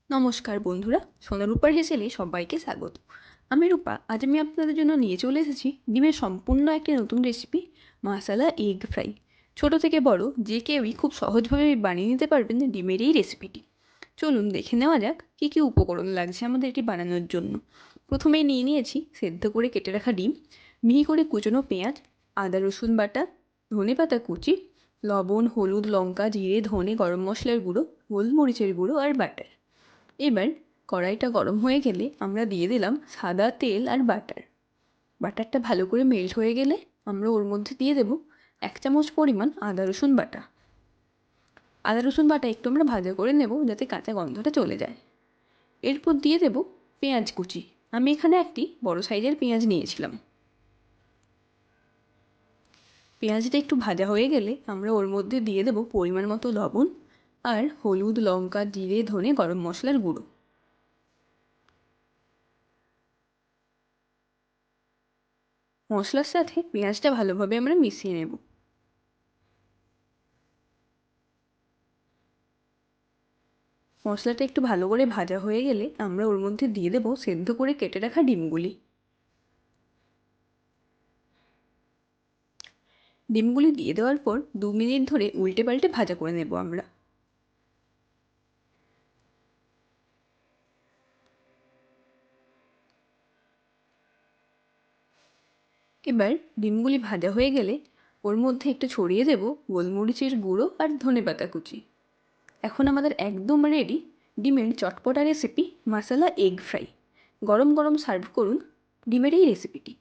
নমস্কার বন্ধুরা, সোনারূপার হেসেলে সবাইকে স্বাগত। আমি রূপা। আজ আমি আপনাদের জন্য নিয়ে চলে এসেছি ডিমের সম্পূর্ণ একটি নতুন রেসিপি, মশালা এগ ফ্রাই। ছোট থেকে বড় যে কেউই খুব সহজভাবে বানিয়ে নিতে পারবেন ডিমের এই রেসিপিটি। চলুন দেখে নেওয়া যাক কী কী উপকরণ লাগছে আমাদের এটি বানানোর জন্য। প্রথমেই নিয়ে নিয়েছি সেদ্ধ করে কেটে রাখা ডিম, মিহি করে কুচনো পেঁয়াজ, আদা রসুন বাটা, ধনেপাতা কুচি, লবণ, হলুদ, লঙ্কা, জিরে, ধনে, গরম মশলার গুঁড়ো, গোলমরিচের গুঁড়ো আর বাটার। এবার কড়াইটা গরম হয়ে গেলে আমরা দিয়ে দিলাম সাদা তেল আর বাটার। বাটারটা ভালো করে মেল্ট হয়ে গেলে আমরা ওর মধ্যে দিয়ে দেব 1 চামচ পরিমাণ আদা রসুন বাটা। আদা রসুন বাটা একটু আমরা ভাজা করে নেব যাতে কাঁচা গন্ধটা চলে যায়। এরপর দিয়ে দেব পেঁয়াজ কুচি। আমি এখানে একটি বড় সাইজের পেঁয়াজ নিয়েছিলাম। পেঁয়াজটা একটু ভাজা হয়ে গেলে আমরা ওর মধ্যে দিয়ে দেব পরিমাণ মতো লবণ আর হলুদ, লঙ্কা, জিরে, ধনে, গরম মশলার গুঁড়ো। মশলার সাথে পেঁয়াজটা ভালোভাবে আমরা মিশিয়ে নেব। মশলাটা একটু ভালো করে ভাজা হয়ে গেলে আমরা ওর মধ্যে দিয়ে দেবো সেদ্ধ করে কেটে রাখা ডিমগুলি। ডিমগুলি দিয়ে দেওয়ার পর 2 মিনিট ধরে উল্টে পাল্টে ভাজা করে নেব আমরা। এবার ডিমগুলি ভাজা হয়ে গেলে ওর মধ্যে একটু ছড়িয়ে দেব গোলমরিচের গুঁড়ো আর ধনেপাতা কুচি। এখন আমাদের একদম রেডি ডিমের চটপটা রেসিপি মশালা এগ ফ্রাই। গরম গরম সার্ভ করুন ডিমের এই রেসিপিটি।